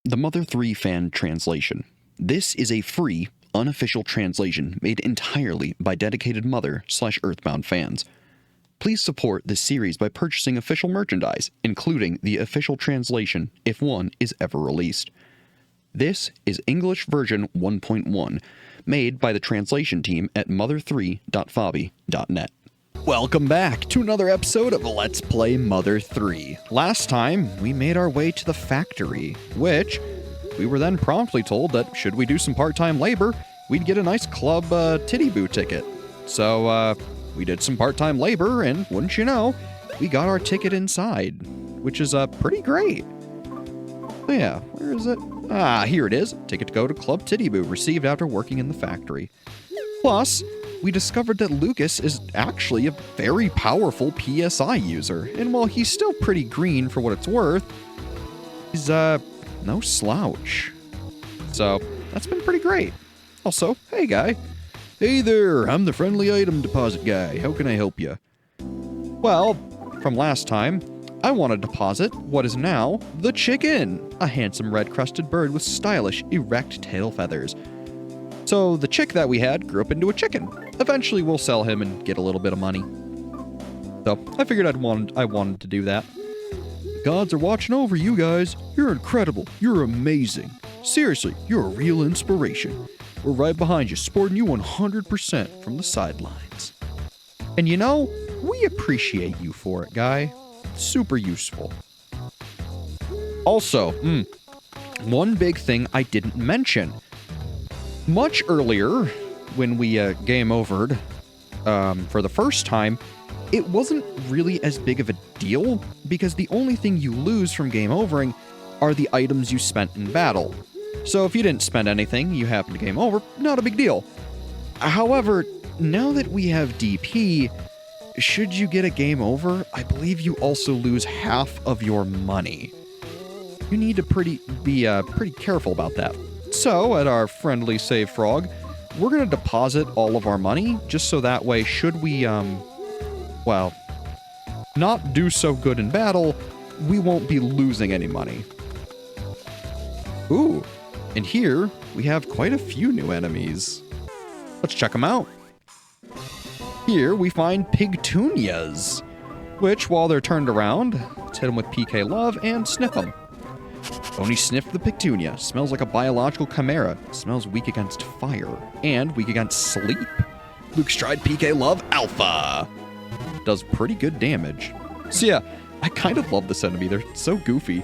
The Mother 3 fan translation. This is a free, unofficial translation made entirely by dedicated Mother/Earthbound fans. Please support this series by purchasing official merchandise, including the official translation if one is ever released. This is English version 1.1, made by the translation team at mother3.fabi.net. Welcome back to another episode of Let's Play Mother 3. Last time, we made our way to the factory, which we were then promptly told that should we do some part-time labor, we'd get a nice Club Titiboo ticket. So, we did some part-time labor, and wouldn't you know, we got our ticket inside, which is pretty great. But yeah, where is it? Ah, here it is. Ticket to go to Club Titiboo, received after working in the factory. Plus, we discovered that Lucas is actually a very powerful PSI user, and while he's still pretty green for what it's worth, he's, no slouch. So, that's been pretty great. Also, hey guy. Hey there, I'm the friendly item deposit guy. How can I help you? Well, from last time, I want to deposit what is now the chicken, a handsome red-crested bird with stylish, erect tail feathers. So the chick that we had grew up into a chicken. Eventually we'll sell him and get a little bit of money. So I figured I wanted to do that. The gods are watching over you guys. You're incredible. You're amazing. Seriously, you're a real inspiration. We're right behind you, supporting you 100% from the sidelines. And you know, we appreciate you for it, guy. Super useful. Also, one big thing I didn't mention. Much earlier, when we game overed for the first time, it wasn't really as big of a deal because the only thing you lose from game overing are the items you spent in battle. So if you didn't spend anything, you happen to game over, not a big deal. However, now that we have DP, should you get a game over, I believe you also lose half of your money. You need to be pretty careful about that. So, at our friendly save frog, we're going to deposit all of our money, just so that way, should we, well, not do so good in battle, we won't be losing any money. Ooh, and here, we have quite a few new enemies. Let's check them out. Here, we find Pigtunias, which, while they're turned around, let's hit them with PK Love and sniff them. Boney sniffed the Pigtunia. Smells like a biological chimera. Smells weak against fire. And weak against sleep. Luke's tried PK Love Alpha. Does pretty good damage. So yeah, I kind of love this enemy. They're so goofy.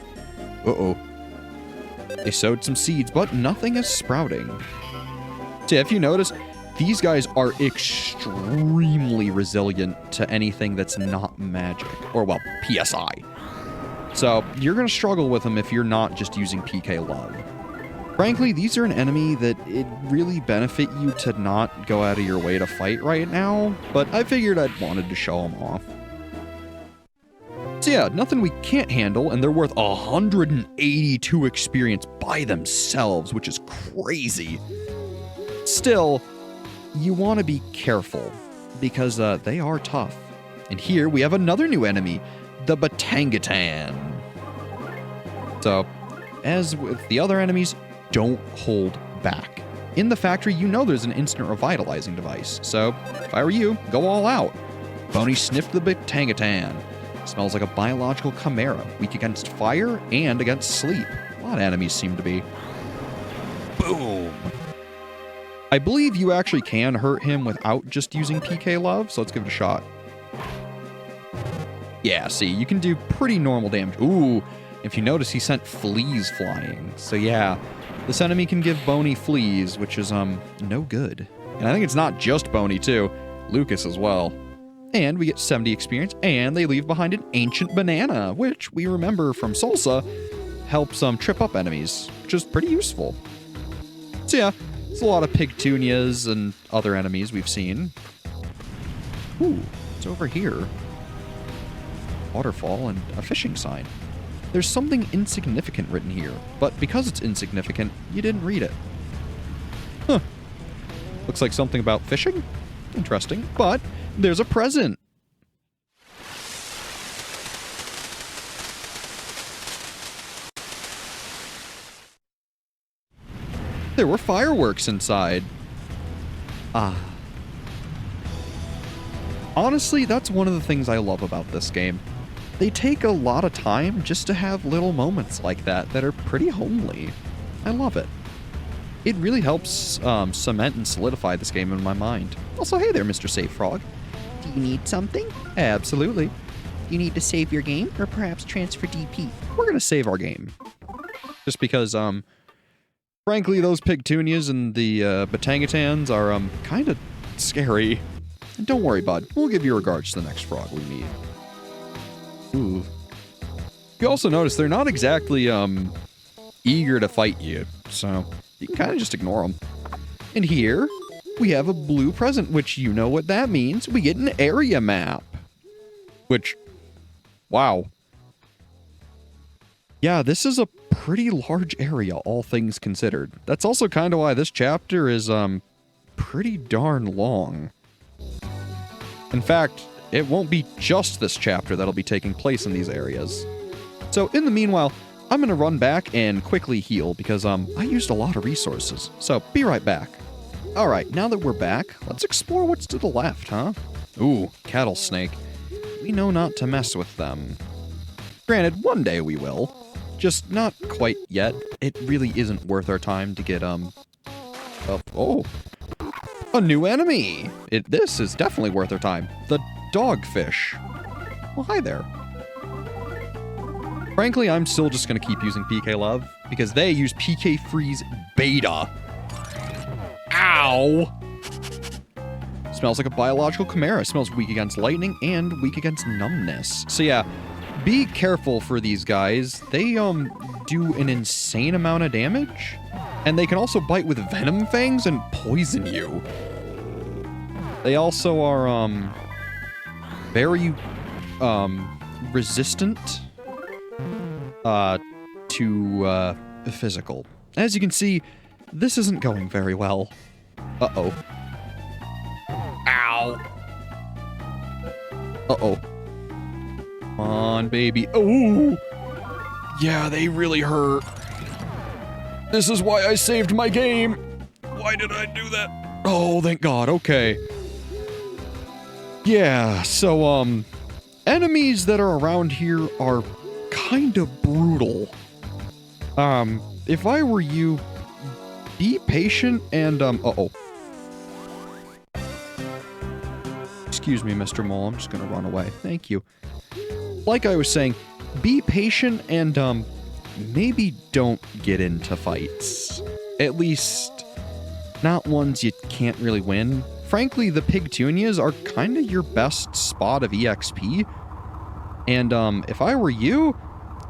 Uh-oh. They sowed some seeds, but nothing is sprouting. So yeah, if you notice, these guys are extremely resilient to anything that's not magic. Or, well, PSI. So, you're going to struggle with them if you're not just using PK Love. Frankly, these are an enemy that it really benefit you to not go out of your way to fight right now, but I figured I'd wanted to show them off. So yeah, nothing we can't handle, and they're worth 182 experience by themselves, which is crazy. Still, you want to be careful, because they are tough. And here we have another new enemy, the Batangatan. So, as with the other enemies, don't hold back. In the factory, you know there's an instant revitalizing device, so if I were you, go all out. Boney sniffed the Batangatan. Smells like a biological chimera, weak against fire and against sleep. A lot of enemies seem to be. Boom! I believe you actually can hurt him without just using PK Love, so let's give it a shot. Yeah, see, you can do pretty normal damage. Ooh, if you notice, he sent fleas flying. So yeah, this enemy can give Boney fleas, which is, no good. And I think it's not just Boney, too. Lucas as well. And we get 70 experience, and they leave behind an ancient banana, which we remember from Salsa helps trip up enemies, which is pretty useful. So yeah, there's a lot of Pigtunias and other enemies we've seen. Ooh, it's over here. Waterfall and a fishing sign. There's something insignificant written here, but because it's insignificant, you didn't read it. Huh. Looks like something about fishing? Interesting, but there's a present. There were fireworks inside. Ah. Honestly, that's one of the things I love about this game. They take a lot of time just to have little moments like that that are pretty homely. I love it. It really helps cement and solidify this game in my mind. Also, hey there, Mr. Safe Frog. Do you need something? Absolutely. You need to save your game or perhaps transfer DP? We're going to save our game. Just because, frankly, those Pigtunias and the Batangatans are kind of scary. Don't worry, bud. We'll give you regards to the next frog we meet. Ooh. You also notice they're not exactly, eager to fight you, so you can kind of just ignore them. And here, we have a blue present, which you know what that means. We get an area map. Which, wow. Yeah, this is a pretty large area, all things considered. That's also kind of why this chapter is, pretty darn long. In fact, it won't be just this chapter that'll be taking place in these areas. So, in the meanwhile, I'm gonna run back and quickly heal because, I used a lot of resources. So, be right back. Alright, now that we're back, let's explore what's to the left, huh? Ooh, cattle snake. We know not to mess with them. Granted, one day we will. Just not quite yet. It really isn't worth our time to get, oh. A new enemy! This is definitely worth our time. The dogfish. Well, hi there. Frankly, I'm still just going to keep using PK Love, because they use PK Freeze Beta. Ow! Smells like a biological chimera. Smells weak against lightning and weak against numbness. So yeah, be careful for these guys. They, do an insane amount of damage. And they can also bite with venom fangs and poison you. They also are, very, resistant, to, physical. As you can see, this isn't going very well. Uh-oh. Ow. Uh-oh. Come on, baby. Oh! Yeah, they really hurt. This is why I saved my game. Why did I do that? Oh, thank God. Okay. Yeah, so, enemies that are around here are kind of brutal. If I were you, be patient and, uh-oh. Excuse me, Mr. Mole. I'm just gonna run away. Thank you. Like I was saying, be patient and, maybe don't get into fights. At least, not ones you can't really win. Frankly, the Pigtunias are kind of your best spot of EXP. And, if I were you,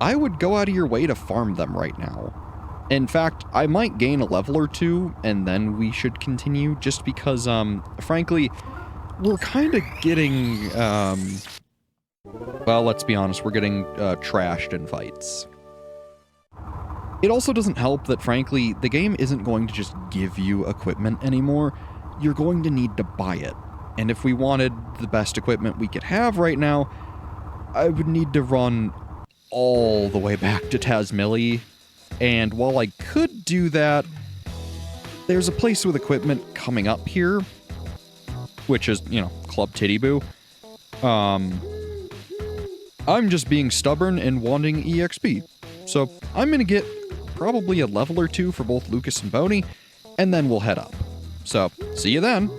I would go out of your way to farm them right now. In fact, I might gain a level or two, and then we should continue, just because, frankly, we're kind of getting, well, let's be honest, we're getting, trashed in fights. It also doesn't help that, frankly, the game isn't going to just give you equipment anymore. You're going to need to buy it. And if we wanted the best equipment we could have right now, I would need to run all the way back to Tazmily. And while I could do that, there's a place with equipment coming up here, which is, you know, Club Titiboo. I'm just being stubborn and wanting EXP. So I'm going to get probably a level or two for both Lucas and Boney, and then we'll head up. So, see you then.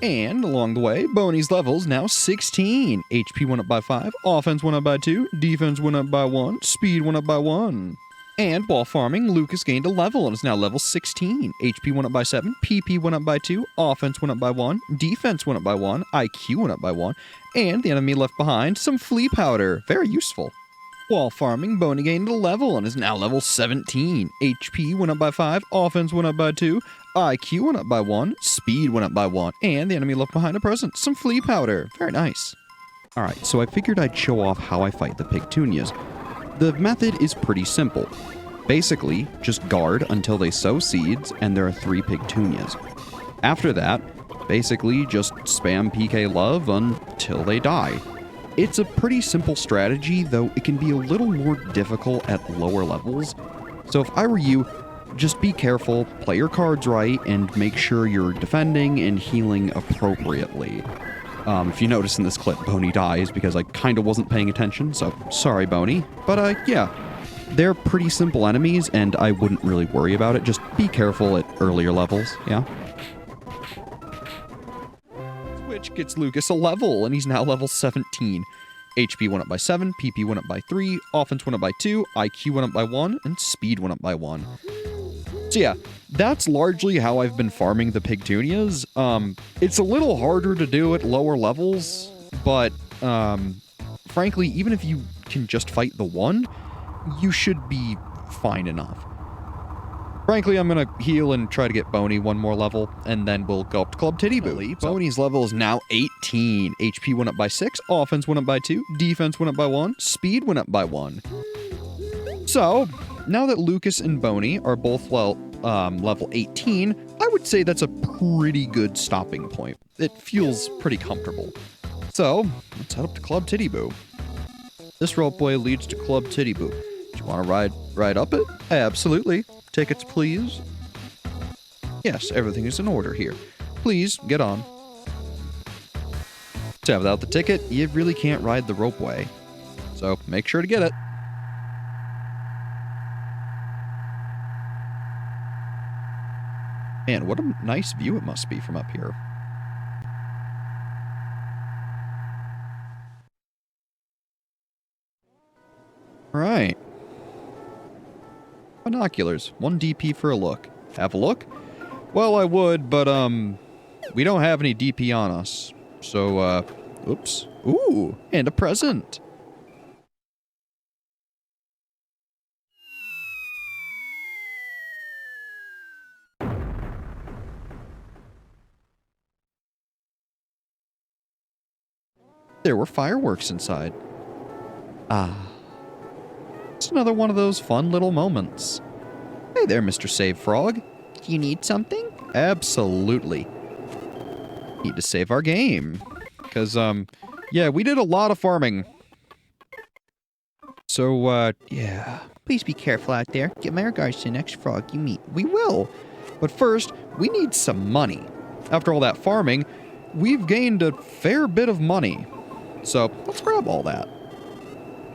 And along the way, Boney's level's now 16. HP went up by 5, offense went up by 2, defense went up by 1, speed went up by 1. And while farming, Lucas gained a level and is now level 16. HP went up by 7, PP went up by 2, offense went up by 1, defense went up by 1, IQ went up by 1, and the enemy left behind some flea powder. Very useful. While farming, Boney gained a level and is now level 17. HP went up by 5, offense went up by 2, IQ went up by 1, speed went up by 1, and the enemy left behind a present, some flea powder. Very nice. Alright, so I figured I'd show off how I fight the Pigtunias. The method is pretty simple. Basically, just guard until they sow seeds and there are 3 Pigtunias. After that, basically just spam PK Love until they die. It's a pretty simple strategy, though it can be a little more difficult at lower levels. So if I were you, just be careful, play your cards right, and make sure you're defending and healing appropriately. If you notice in this clip, Boney dies because I kind of wasn't paying attention, so sorry, Boney. But, yeah, they're pretty simple enemies, and I wouldn't really worry about it. Just be careful at earlier levels, yeah? Which gets Lucas a level, and he's now level 17. HP went up by 7, PP went up by 3, offense went up by 2, IQ went up by 1, and speed went up by 1. So yeah, that's largely how I've been farming the Pigtunias. It's a little harder to do at lower levels, but frankly, even if you can just fight the one, you should be fine enough. Frankly, I'm gonna heal and try to get Boney one more level, and then we'll go up to Club Titiboo. Boney's level is now 18. HP went up by 6, offense went up by 2, defense went up by 1, speed went up by 1. So, now that Lucas and Boney are both level 18, I would say that's a pretty good stopping point. It feels pretty comfortable. So, let's head up to Club Titiboo. This roleplay leads to Club Titiboo. Do you want to ride up it? Absolutely. Tickets, please. Yes, everything is in order here. Please, get on. So, without the ticket, you really can't ride the ropeway. So, make sure to get it. Man, what a nice view it must be from up here. Alright. Binoculars. 1 DP for a look. Have a look? Well, I would, but, we don't have any DP on us. So, oops. Ooh, and a present. There were fireworks inside. Ah. It's another one of those fun little moments. Hey there, Mr. Save Frog. Do you need something? Absolutely. Need to save our game. Because, yeah, we did a lot of farming. So, yeah. Please be careful out there. Get my regards to the next frog you meet. We will. But first, we need some money. After all that farming, we've gained a fair bit of money. So, let's grab all that.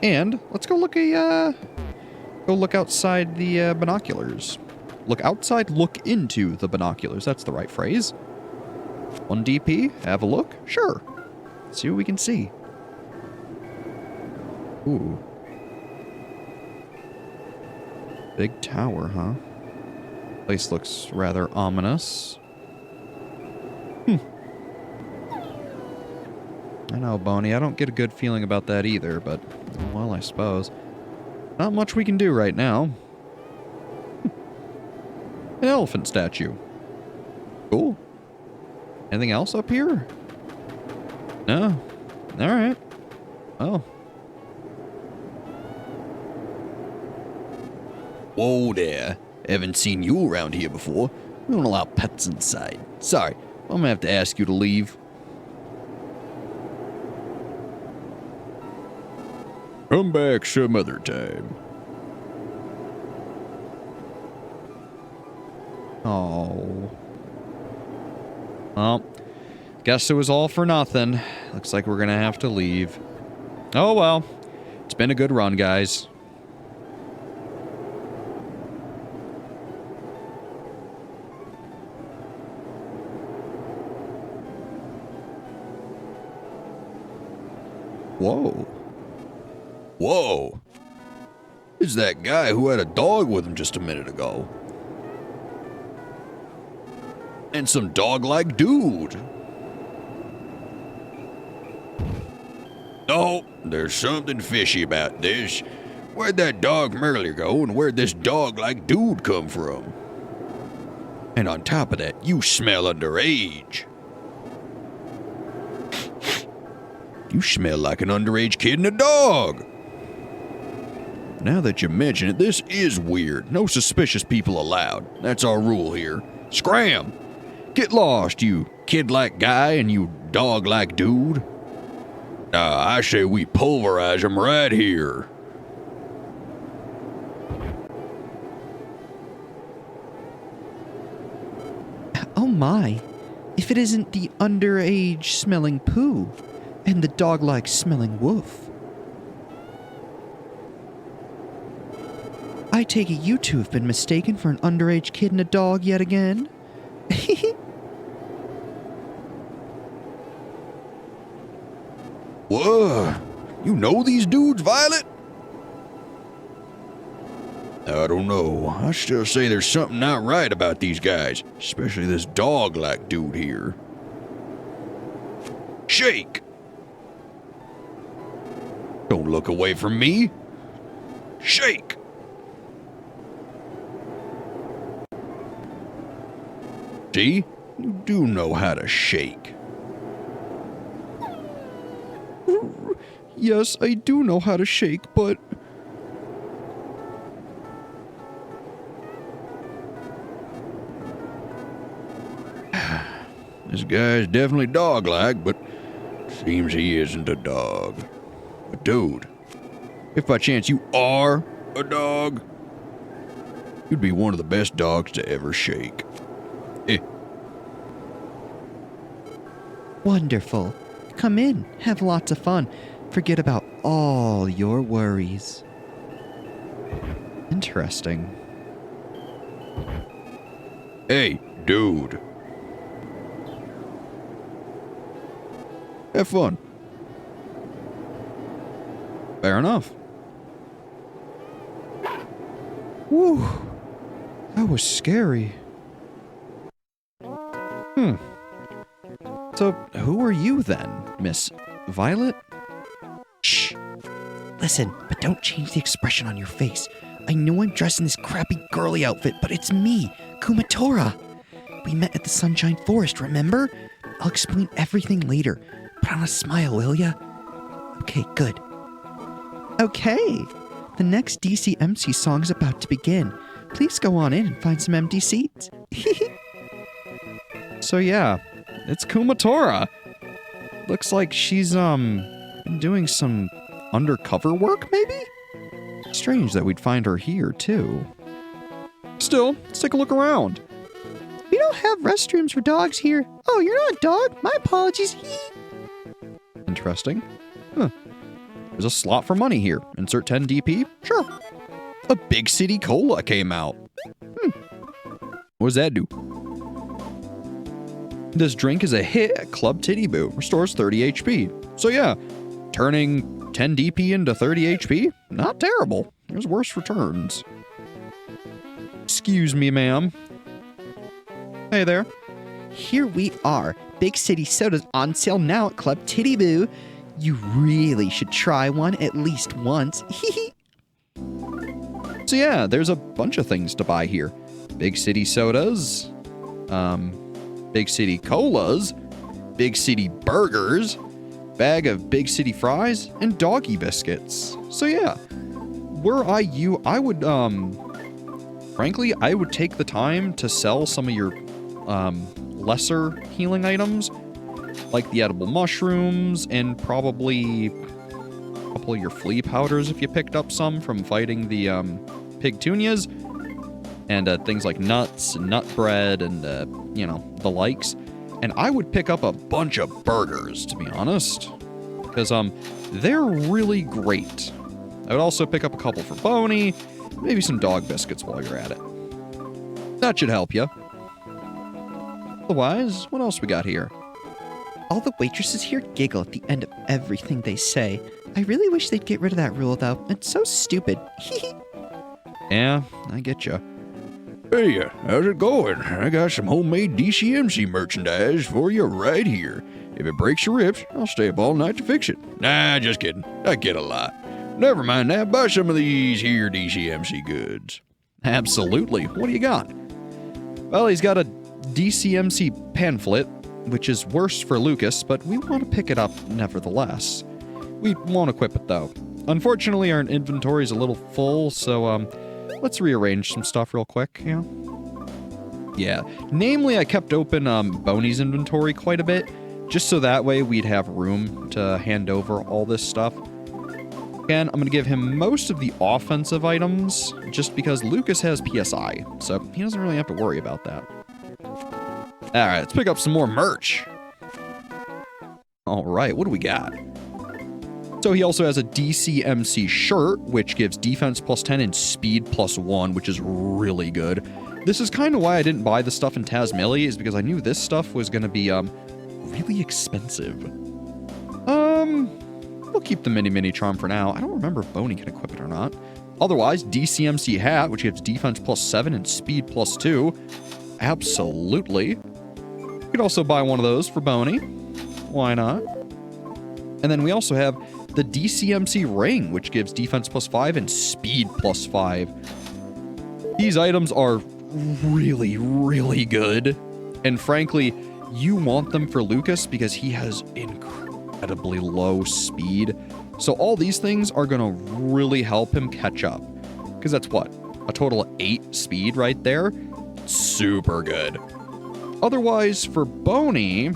And let's go look outside the binoculars. Look outside, look into the binoculars. That's the right phrase. 1 DP, have a look? Sure. See what we can see. Ooh. Big tower, huh? Place looks rather ominous. I know, Boney, I don't get a good feeling about that either, but, well, I suppose. Not much we can do right now. An elephant statue. Cool. Anything else up here? No. Alright. Oh. Whoa there. Haven't seen you around here before. We don't allow pets inside. Sorry, I'm gonna have to ask you to leave. Come back some other time. Oh. Well, guess it was all for nothing. Looks like we're gonna have to leave. Oh well. It's been a good run, guys. Whoa. Whoa. It's that guy who had a dog with him just a minute ago. And some dog-like dude. No, there's something fishy about this. Where'd that dog from earlier go, and where'd this dog-like dude come from? And on top of that, you smell underage. You smell like an underage kid and a dog. Now that you mention it, this is weird. No suspicious people allowed. That's our rule here. Scram! Get lost, you kid-like guy and you dog-like dude. I say we pulverize them right here. Oh my, if it isn't the underage smelling poo and the dog-like smelling wolf. I take it you two have been mistaken for an underage kid and a dog yet again? Whoa, you know these dudes, Violet? I don't know. I still say there's something not right about these guys, especially this dog-like dude here. Shake! Don't look away from me. Shake! See? You do know how to shake. Yes, I do know how to shake, but... This guy's definitely dog-like, but seems he isn't a dog. But dude, if by chance you are a dog, you'd be one of the best dogs to ever shake. Wonderful. Come in, have lots of fun. Forget about all your worries. Interesting. Hey, dude. Have fun. Fair enough. Whew. That was scary. So, who are you then, Miss Violet? Shh. Listen, but don't change the expression on your face. I know I'm dressed in this crappy girly outfit, but it's me, Kumatora. We met at the Sunshine Forest, remember? I'll explain everything later. Put on a smile, will ya? Okay, good. Okay. The next DCMC song is about to begin. Please go on in and find some empty seats. So yeah, it's Kumatora. Looks like she's, been doing some undercover work, maybe? Strange that we'd find her here, too. Still, let's take a look around. We don't have restrooms for dogs here. Oh, you're not a dog? My apologies. Interesting. Huh. There's a slot for money here. Insert 10 DP? Sure. A Big City Cola came out. What does that do? This drink is a hit at Club Titiboo. Restores 30 HP. So yeah, turning 10 DP into 30 HP? Not terrible. There's worse returns. Excuse me, ma'am. Hey there. Here we are. Big City Soda's on sale now at Club Titiboo. You really should try one at least once. So yeah, there's a bunch of things to buy here. Big City Sodas, Big City Colas, Big City Burgers, bag of Big City Fries, and doggy biscuits. So yeah, were I you, I would, frankly, I would take the time to sell some of your, lesser healing items, like the edible mushrooms, and probably a couple of your flea powders if you picked up some from fighting the, pigtunias, and things like nuts and nut bread and, you know, the likes. And I would pick up a bunch of burgers, to be honest, because, they're really great. I would also pick up a couple for Boney, maybe some dog biscuits while you're at it. That should help you. Otherwise, what else we got here? All the waitresses here giggle at the end of everything they say. I really wish they'd get rid of that rule, though. It's so stupid. Yeah, I get you. Hey, how's it going? I got some homemade DCMC merchandise for you right here. If it breaks your ribs, I'll stay up all night to fix it. Nah, just kidding. I get a lot. Never mind that. Buy some of these here DCMC goods. Absolutely. What do you got? Well, he's got a DCMC pamphlet, which is worse for Lucas, but we want to pick it up nevertheless. We won't equip it, though. Unfortunately, our inventory is a little full, so, let's rearrange some stuff real quick, you know? Yeah. Namely, I kept open, Boney's inventory quite a bit, just so that way we'd have room to hand over all this stuff. Again, I'm going to give him most of the offensive items, just because Lucas has PSI, so he doesn't really have to worry about that. All right, let's pick up some more merch. All right, what do we got? So he also has a DCMC shirt, which gives defense +10 and speed +1, which is really good. This is kind of why I didn't buy the stuff in Tazmily, is because I knew this stuff was going to be really expensive. We'll keep the mini charm for now. I don't remember if Boney can equip it or not. Otherwise, DCMC hat, which gives defense +7 and speed +2. Absolutely. You could also buy one of those for Boney. Why not? And then we also have the DCMC ring, which gives defense +5 and speed +5. These items are really, really good. And frankly, you want them for Lucas because he has incredibly low speed. So all these things are going to really help him catch up. Because that's what? A total of 8 speed right there? Super good. Otherwise, for Boney,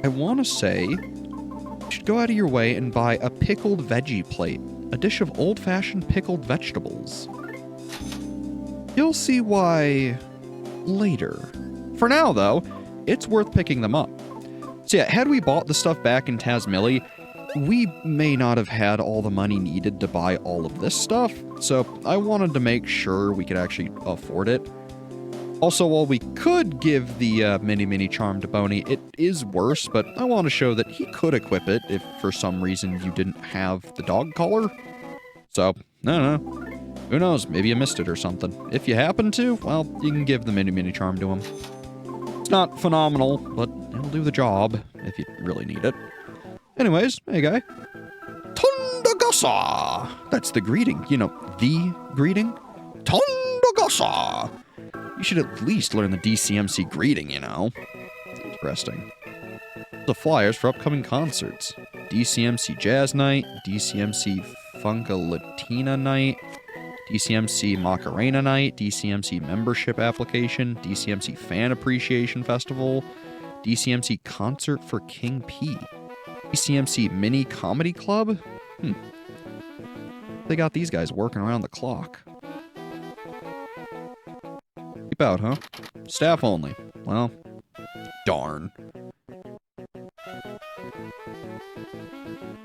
I want to say you should go out of your way and buy a pickled veggie plate. A dish of old-fashioned pickled vegetables. You'll see why later. For now, though, it's worth picking them up. So yeah, had we bought the stuff back in Tazmily, we may not have had all the money needed to buy all of this stuff, so I wanted to make sure we could actually afford it. Also, while we could give the mini charm to Boney, it is worse, but I want to show that he could equip it if for some reason you didn't have the dog collar. So, I don't know. Who knows, maybe you missed it or something. If you happen to, well, you can give the mini charm to him. It's not phenomenal, but it'll do the job if you really need it. Anyways, hey guy. Tondagasa! That's the greeting. You know, the greeting? Tondagasa! You should at least learn the DCMC greeting, you know. Interesting. The flyers for upcoming concerts. DCMC Jazz Night, DCMC Funka Latina Night, DCMC Macarena Night, DCMC Membership Application, DCMC Fan Appreciation Festival, DCMC Concert for King P, DCMC Mini Comedy Club? They got these guys working around the clock. Keep out, huh? Staff only. Well, darn.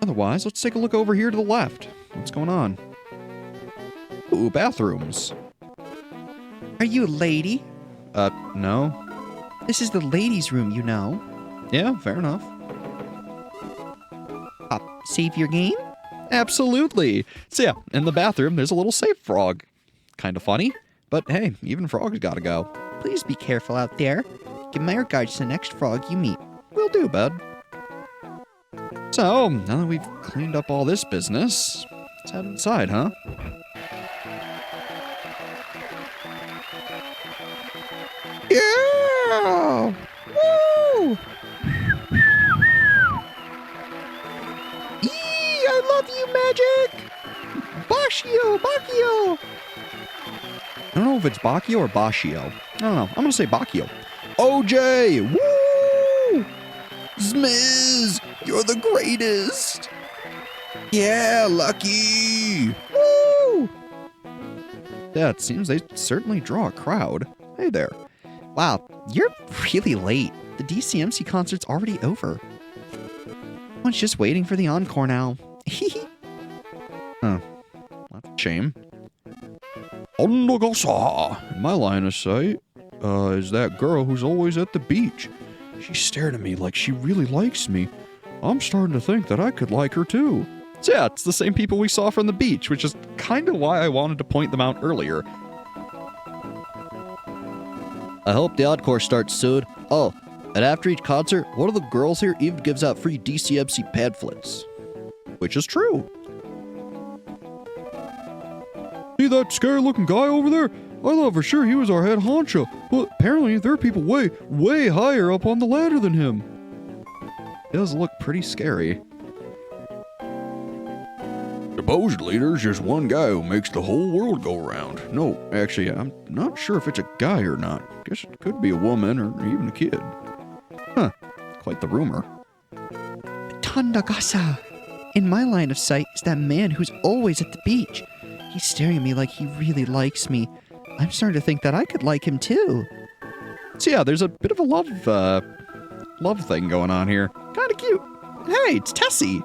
Otherwise, let's take a look over here to the left. What's going on? Ooh, bathrooms. Are you a lady? No. This is the ladies' room, you know. Yeah, fair enough. Save your game? Absolutely. So yeah, in the bathroom, there's a little safe frog. Kind of funny, but hey, even frogs gotta go. Please be careful out there. Give my regards to the next frog you meet. Will do, bud. So, now that we've cleaned up all this business, let's head inside, huh? Yeah! Woo! I love you, Magic! Bacchio! I don't know if it's Bacchio or Bacchio. I don't know. I'm gonna say Bacchio. OJ! Woo! Zmiz! You're the greatest! Yeah, Lucky! Woo! Yeah, it seems they certainly draw a crowd. Hey there. Wow, you're really late. The DCMC concert's already over. Everyone's just waiting for the encore now. Huh. That's a shame. Ondogasa! In my line of sight, is that girl who's always at the beach. She stared at me like she really likes me. I'm starting to think that I could like her too. So yeah, it's the same people we saw from the beach, which is kind of why I wanted to point them out earlier. I hope the encore starts soon. Oh, and after each concert, one of the girls here even gives out free DCMC pamphlets. Which is true. See that scary-looking guy over there? I thought for sure he was our head honcho, but apparently there are people way, way higher up on the ladder than him. It does look pretty scary. Supposedly, there's just one guy who makes the whole world go round. No, actually, I'm not sure if it's a guy or not. Guess it could be a woman or even a kid. Huh, quite the rumor. Tondagasa! In my line of sight is that man who's always at the beach. He's staring at me like he really likes me. I'm starting to think that I could like him too. So yeah, there's a bit of a love thing going on here. Kind of cute. Hey, it's Tessie.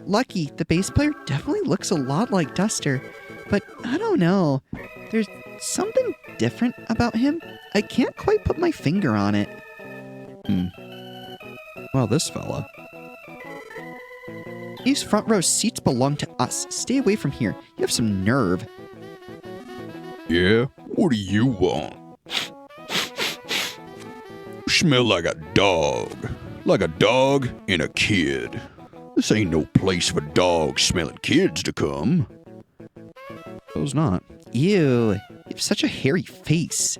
Lucky, the bass player definitely looks a lot like Duster, but I don't know. There's something different about him. I can't quite put my finger on it. Well, this fella. These front row seats belong to us. Stay away from here. You have some nerve. Yeah? What do you want? You smell like a dog. Like a dog and a kid. This ain't no place for dog-smelling kids to come. Suppose not. Ew, you have such a hairy face.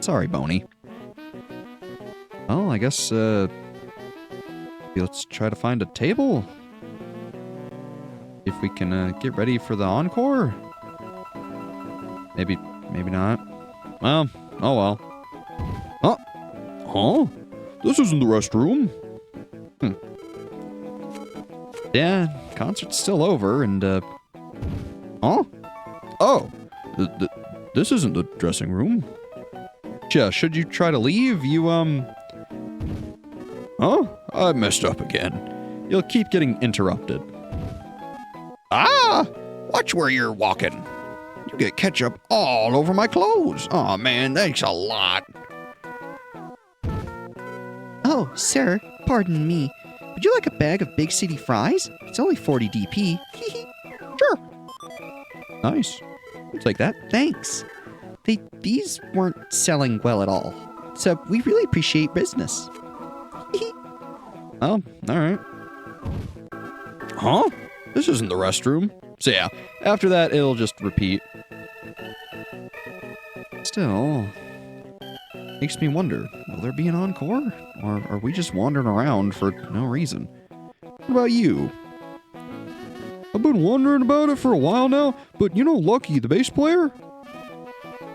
Sorry, Boney. Well, I guess, let's try to find a table. If we can, get ready for the encore. Maybe not. Well, oh well. Huh? This isn't the restroom. Yeah, concert's still over, and, Huh? Oh, this isn't the dressing room. yeah, should you try to leave, you, Huh? I messed up again. you'll keep getting interrupted. Ah! Watch where you're walking. You get ketchup all over my clothes. Aw, man, thanks a lot. Oh, sir, pardon me. Would you like a bag of Big City fries? It's only 40 DP. Sure. Nice. We'll take that. Thanks. These weren't selling well at all. So we really appreciate business. Oh, alright. Huh? This isn't the restroom. So yeah, after that, it'll just repeat. Still, makes me wonder, will there be an encore? Or are we just wandering around for no reason? What about you? I've been wondering about it for a while now, but you know Lucky, the bass player?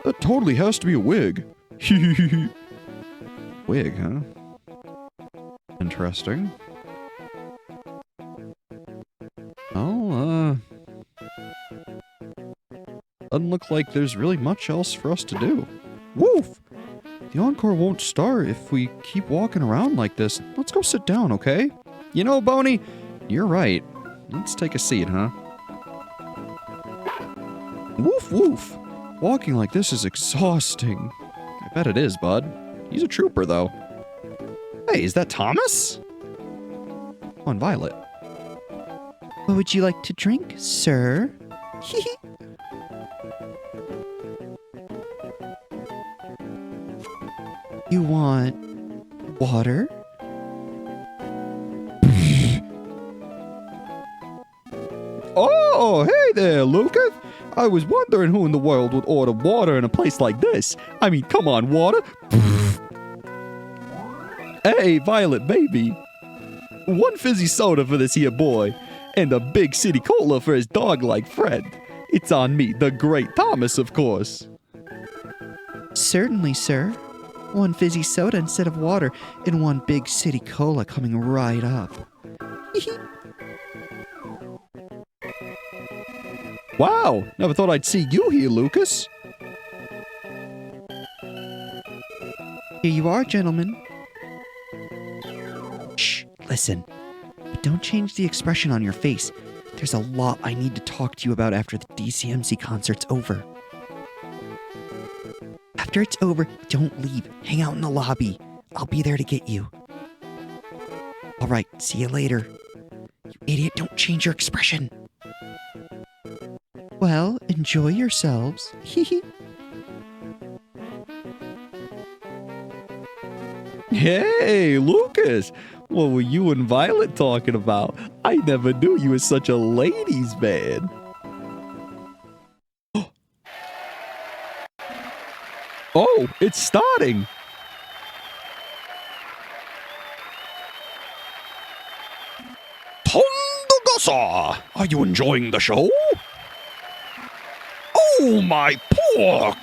That totally has to be a wig. Wig, huh? Interesting. Well, doesn't look like there's really much else for us to do. Woof! The encore won't start if we keep walking around like this. Let's go sit down, okay? You know, Boney, you're right. Let's take a seat, huh? Woof, woof. Walking like this is exhausting. I bet it is, bud. He's a trooper, though. Hey, is that Thomas? Come on, Violet. What would you like to drink, sir? You want water? Oh, hey there, Lucas. I was wondering who in the world would order water in a place like this. I mean, come on, water. Hey, Violet, baby. One fizzy soda for this here boy, and a big city cola for his dog-like friend. It's on me, the great Thomas, of course. Certainly, sir. One fizzy soda instead of water, and one big city cola coming right up. Wow, never thought I'd see you here, Lucas. Here you are, gentlemen. Shh, listen. But don't change the expression on your face. There's a lot I need to talk to you about after the DCMC concert's over. After it's over, don't leave. Hang out in the lobby. I'll be there to get you. All right, see you later. You idiot, don't change your expression. Well, enjoy yourselves. Hey, Lucas. What were you and Violet talking about? I never knew you were such a ladies' man. Oh, it's starting. Tondagasa, are you enjoying the show? Oh, my pork.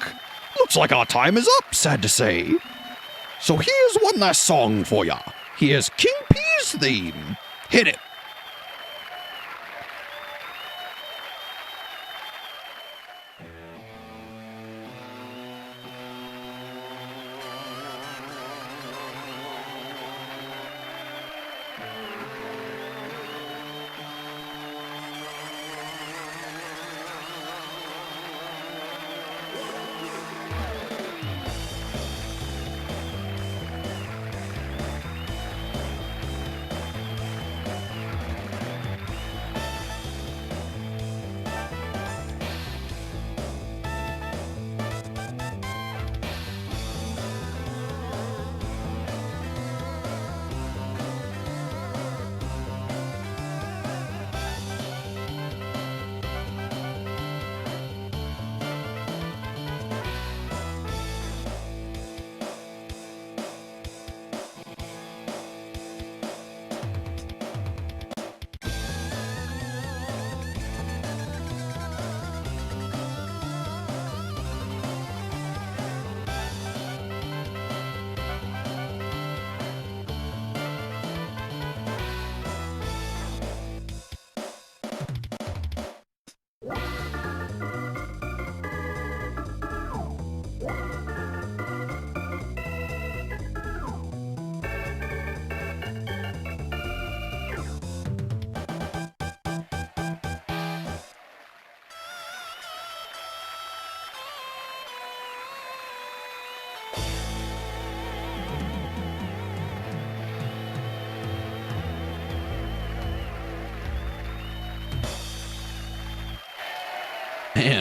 Looks like our time is up, sad to say. So here's one last song for ya. Here's King P's theme. Hit it.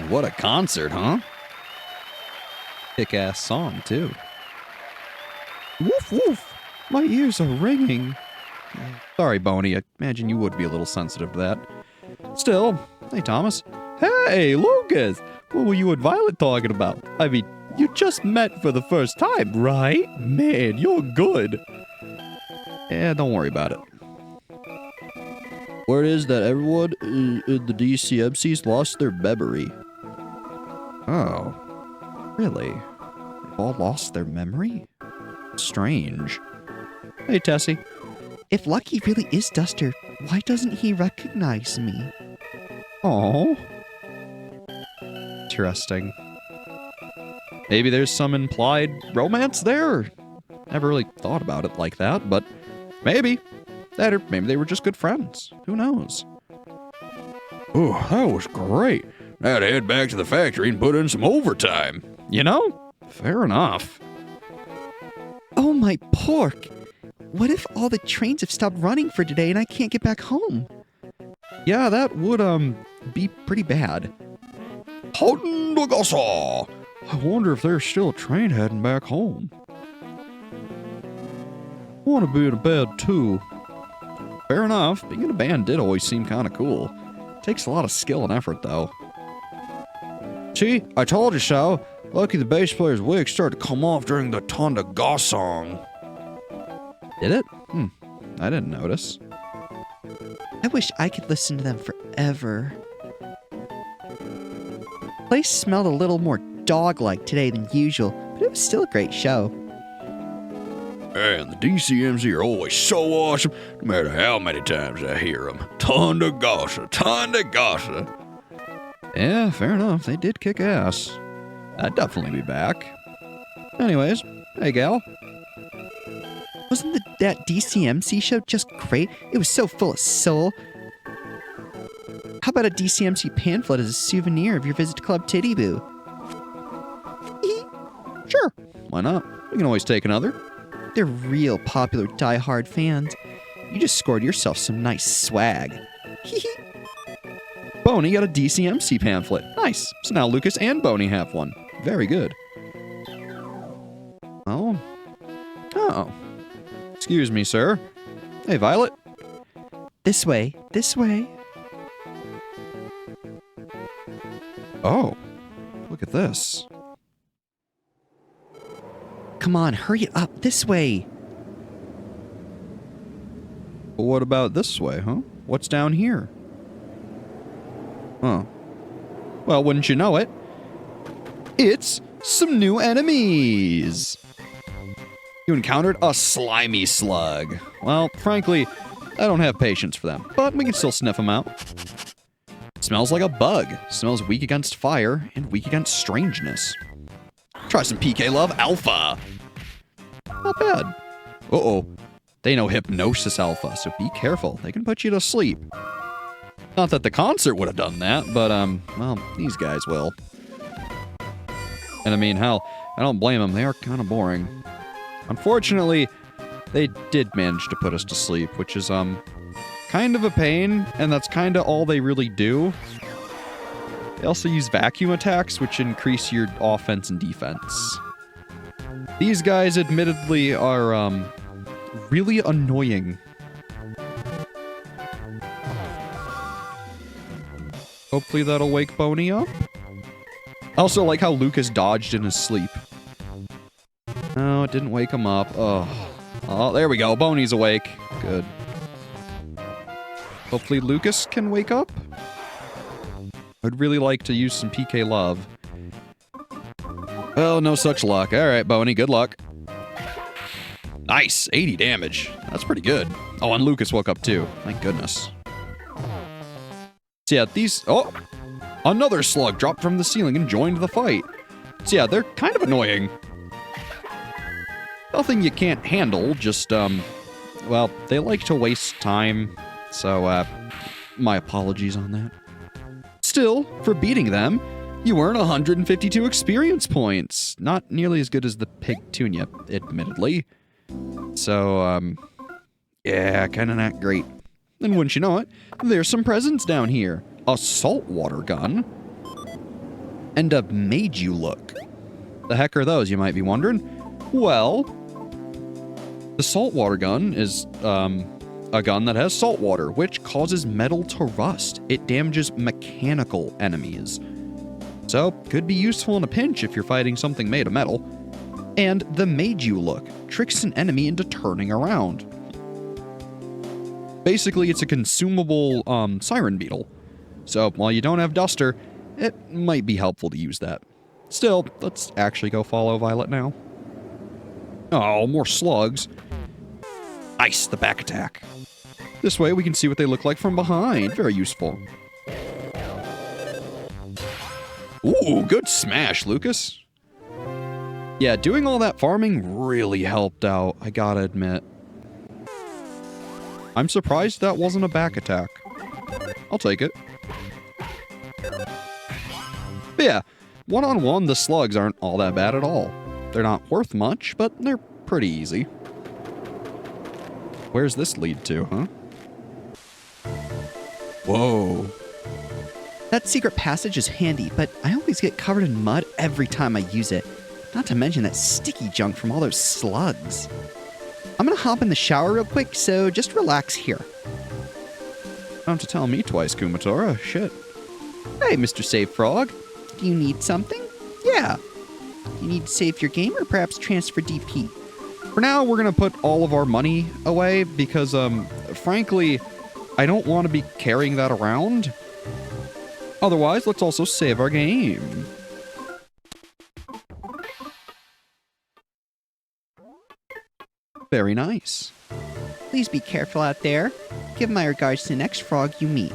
Man, what a concert, huh? Kick-ass song, too. Woof, woof. My ears are ringing. Sorry, Boney. I imagine you would be a little sensitive to that. Still, hey, Thomas. Hey, Lucas. What were you and Violet talking about? I mean, you just met for the first time, right? Man, you're good. Yeah, don't worry about it. Word is that everyone in the DCMC's lost their memory. Oh. Really? They've all lost their memory? Strange. Hey, Tessie. If Lucky really is Duster, why doesn't he recognize me? Oh. Interesting. Maybe there's some implied romance there? Never really thought about it like that, but maybe. That or maybe they were just good friends. Who knows? Oh, that was great. Now to head back to the factory and put in some overtime. You know, fair enough. Oh my pork! What if all the trains have stopped running for today and I can't get back home? Yeah, that would, be pretty bad. Hondogasa! I wonder if there's still a train heading back home. I want to be in a band, too. Fair enough. Being in a band did always seem kind of cool. Takes a lot of skill and effort, though. See, I told you so. Lucky the bass player's wig started to come off during the Tonda Ga song. Did it? I didn't notice. I wish I could listen to them forever. The place smelled a little more dog-like today than usual, but it was still a great show. And the DCMC are always so awesome, no matter how many times I hear them. Tonda Gasa, Tonda Gasa. Yeah, fair enough. They did kick ass. I'd definitely be back. Anyways, hey, gal. Wasn't that DCMC show just great? It was so full of soul. How about a DCMC pamphlet as a souvenir of your visit to Club Titiboo? Sure. Why not? We can always take another. They're real popular die-hard fans. You just scored yourself some nice swag. Boney got a DCMC pamphlet. Nice. So now Lucas and Boney have one. Very good. Oh. Oh. Excuse me, sir. Hey, Violet. This way, this way. Oh. Look at this. Come on, hurry up, this way. Well, what about this way, huh? What's down here? Huh. Well, wouldn't you know it? It's some new enemies! You encountered a slimy slug. Well, frankly, I don't have patience for them, but we can still sniff them out. Smells like a bug. Smells weak against fire and weak against strangeness. Try some PK Love Alpha. Not bad. Uh-oh. They know Hypnosis Alpha, so be careful. They can put you to sleep. Not that the concert would have done that, but, well, these guys will. And I mean, hell, I don't blame them. They are kind of boring. Unfortunately, they did manage to put us to sleep, which is, kind of a pain, and that's kind of all they really do. They also use vacuum attacks, which increase your offense and defense. These guys, admittedly, are, really annoying. Hopefully that'll wake Boney up. I also like how Lucas dodged in his sleep. No, it didn't wake him up. Oh, there we go. Boney's awake. Good. Hopefully Lucas can wake up. I'd really like to use some PK Love. Well, no such luck. All right, Boney, good luck. Nice, 80 damage. That's pretty good. Oh, and Lucas woke up too. Thank goodness. So yeah, these... Oh! Another slug dropped from the ceiling and joined the fight. So yeah, they're kind of annoying. Nothing you can't handle, just, well, they like to waste time. So, my apologies on that. Still, for beating them, you earn 152 experience points. Not nearly as good as the Pigtunia, admittedly. So, yeah, kind of not great. And wouldn't you know it, there's some presents down here. A saltwater gun. and a Made You look. The heck are those, you might be wondering? Well, the saltwater gun is a gun that has salt water, which causes metal to rust. It damages mechanical enemies. So, could be useful in a pinch if you're fighting something made of metal. And the Made You look tricks an enemy into turning around. Basically, it's a consumable siren beetle. So, while you don't have Duster, it might be helpful to use that. Still, let's actually go follow Violet now. Oh, more slugs. Nice, the back attack. This way we can see what they look like from behind. Very useful. Ooh, good smash, Lucas. Yeah, doing all that farming really helped out, I gotta admit. I'm surprised that wasn't a back attack. I'll take it. But yeah, one-on-one, the slugs aren't all that bad at all. They're not worth much, but they're pretty easy. Where's this lead to, huh? Whoa. That secret passage is handy, but I always get covered in mud every time I use it. Not to mention that sticky junk from all those slugs. I'm gonna hop in the shower real quick, so just relax here. Don't have to tell me twice, Kumatora. Shit. Hey, Mr. Save Frog. Do you need something? Yeah. You need to save your game or perhaps transfer DP? For now, we're gonna put all of our money away because, frankly, I don't want to be carrying that around. Otherwise, let's also save our game. Very nice. Please be careful out there. Give my regards to the next frog you meet.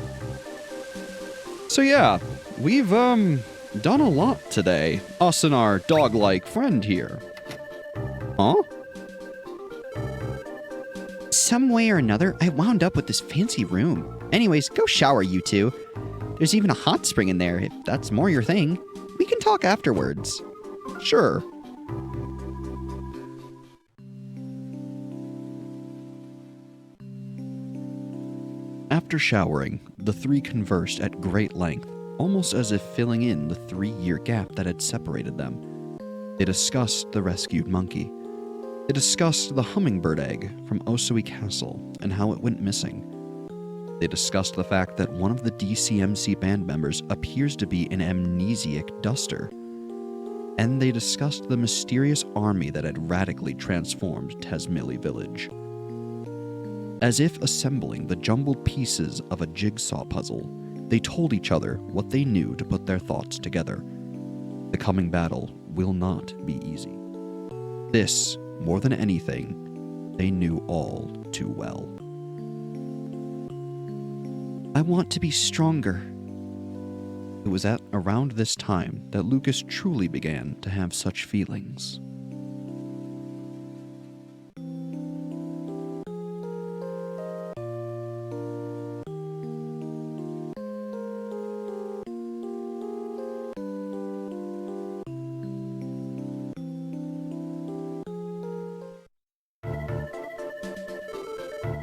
So yeah, we've, done a lot today. Us and our dog-like friend here. Huh? Some way or another, I wound up with this fancy room. Anyways, go shower, you two. There's even a hot spring in there, if that's more your thing. We can talk afterwards. Sure. After showering, the three conversed at great length, almost as if filling in the 3-year gap that had separated them. They discussed the rescued monkey. They discussed the hummingbird egg from Osui Castle and how it went missing. They discussed the fact that one of the DCMC band members appears to be an amnesiac duster. And they discussed the mysterious army that had radically transformed Tasmili village. As if assembling the jumbled pieces of a jigsaw puzzle, they told each other what they knew to put their thoughts together. The coming battle will not be easy. This, more than anything, they knew all too well. I want to be stronger. It was at around this time that Lucas truly began to have such feelings.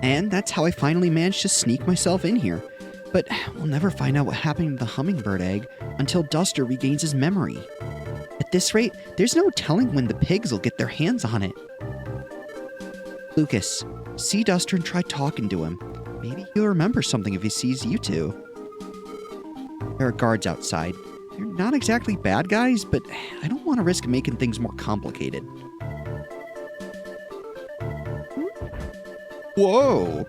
And that's how I finally managed to sneak myself in here. But we'll never find out what happened to the hummingbird egg until Duster regains his memory. At this rate, there's no telling when the pigs will get their hands on it. Lucas, see Duster and try talking to him. Maybe he'll remember something if he sees you two. There are guards outside. They're not exactly bad guys, but I don't want to risk making things more complicated. Whoa!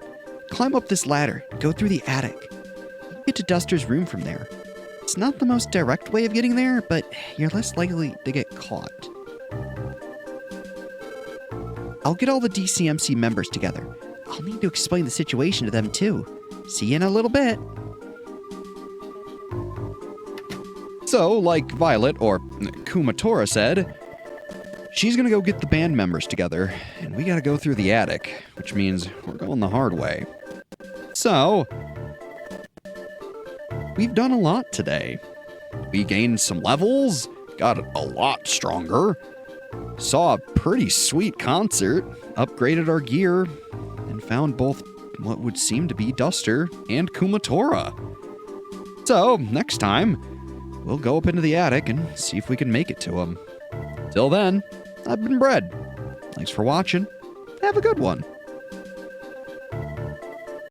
Climb up this ladder, go through the attic. You can get to Duster's room from there. It's not the most direct way of getting there, but you're less likely to get caught. I'll get all the DCMC members together. I'll need to explain the situation to them too. See you in a little bit. So, like Violet, or Kumatora said, she's gonna go get the band members together, and we gotta go through the attic, which means we're going the hard way. So, we've done a lot today. We gained some levels, got a lot stronger, saw a pretty sweet concert, upgraded our gear, and found both what would seem to be Duster and Kumatora. So, next time, we'll go up into the attic and see if we can make it to him. Till then, I've been Bread. Thanks for watching. Have a good one.